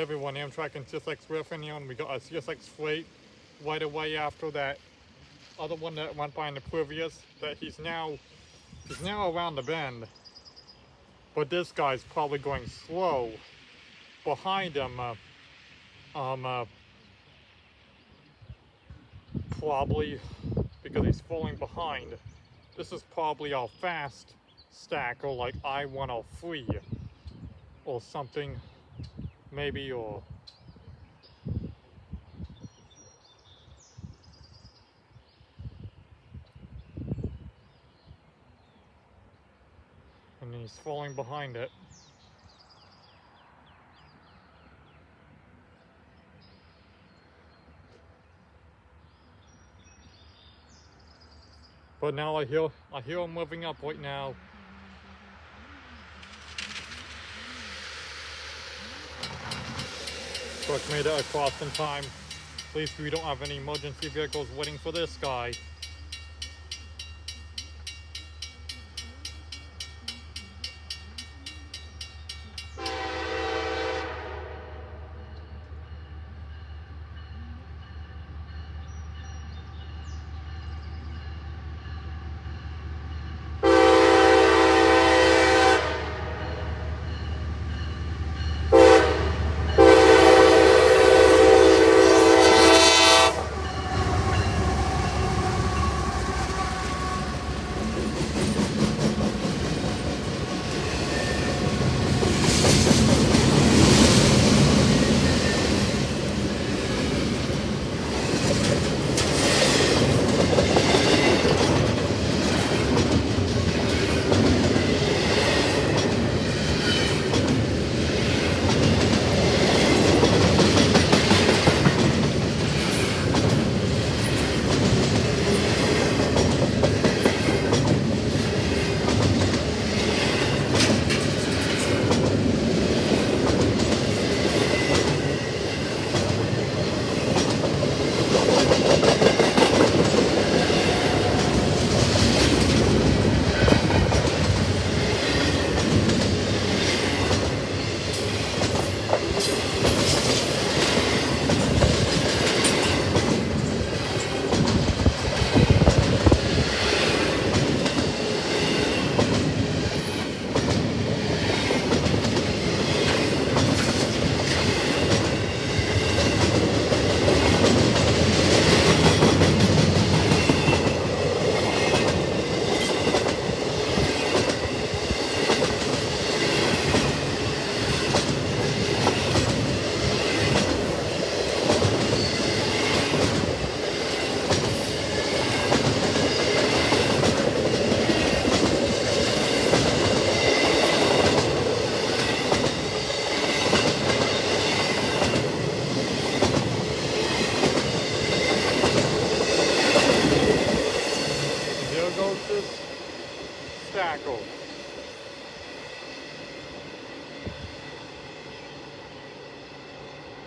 Everyone, Amtrak and CSX riffing, and we got a CSX freight right away after that other one that went by in the previous. That he's now around the bend, but this guy's probably going slow behind him. Probably because he's falling behind. This is probably a fast stacker like I-103 or something, maybe, or and he's falling behind it. But now I hear him moving up right now. Truck made it across in time. At least we don't have any emergency vehicles waiting for this guy. Here goes this stackle.